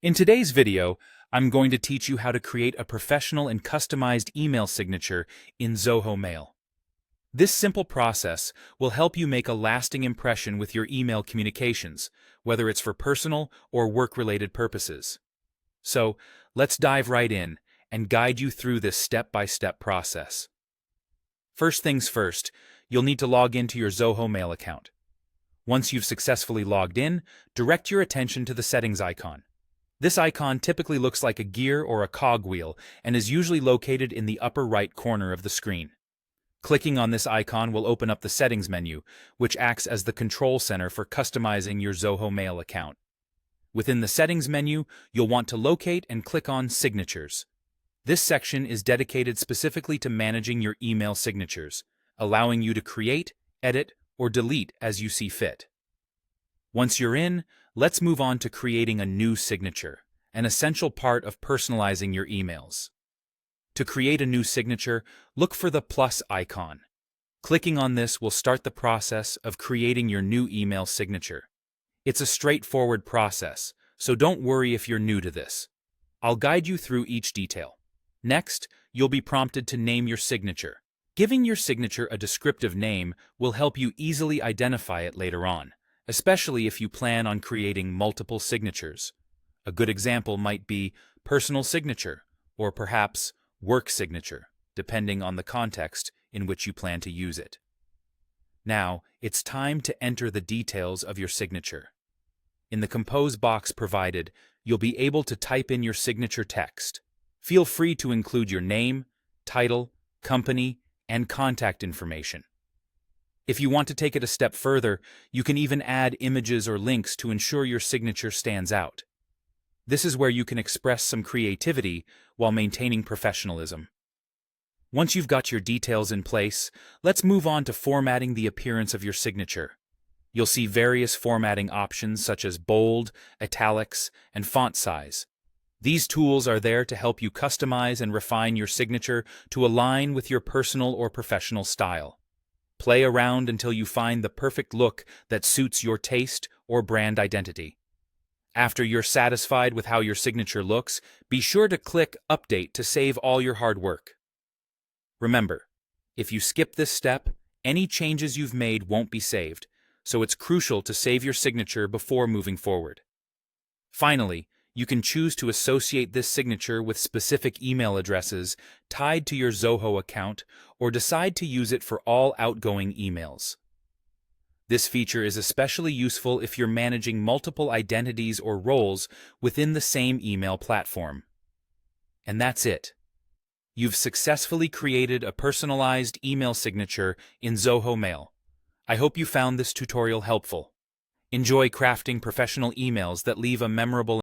In today's video, I'm going to teach you how to create a professional and customized email signature in Zoho Mail. This simple process will help you make a lasting impression with your email communications, whether it's for personal or work-related purposes. So, let's dive right in and guide you through this step-by-step process. First things first, you'll need to log into your Zoho Mail account. Once you've successfully logged in, direct your attention to the settings icon. This icon typically looks like a gear or a cogwheel and is usually located in the upper right corner of the screen. Clicking on this icon will open up the settings menu, which acts as the control center for customizing your Zoho Mail account. Within the settings menu, you'll want to locate and click on Signatures. This section is dedicated specifically to managing your email signatures, allowing you to create, edit, or delete as you see fit. Once you're in, let's move on to creating a new signature, an essential part of personalizing your emails. To create a new signature, look for the plus icon. Clicking on this will start the process of creating your new email signature. It's a straightforward process, so don't worry if you're new to this. I'll guide you through each detail. Next, you'll be prompted to name your signature. Giving your signature a descriptive name will help you easily identify it later on, especially if you plan on creating multiple signatures. A good example might be personal signature, or perhaps work signature, depending on the context in which you plan to use it. Now, it's time to enter the details of your signature. In the Compose box provided, you'll be able to type in your signature text. Feel free to include your name, title, company, and contact information. If you want to take it a step further, you can even add images or links to ensure your signature stands out. This is where you can express some creativity while maintaining professionalism. Once you've got your details in place, let's move on to formatting the appearance of your signature. You'll see various formatting options such as bold, italics, and font size. These tools are there to help you customize and refine your signature to align with your personal or professional style. Play around until you find the perfect look that suits your taste or brand identity. After you're satisfied with how your signature looks, be sure to click Update to save all your hard work. Remember, if you skip this step, any changes you've made won't be saved, so it's crucial to save your signature before moving forward. Finally, you can choose to associate this signature with specific email addresses tied to your Zoho account or decide to use it for all outgoing emails. This feature is especially useful if you're managing multiple identities or roles within the same email platform. And that's it. You've successfully created a personalized email signature in Zoho Mail. I hope you found this tutorial helpful. Enjoy crafting professional emails that leave a memorable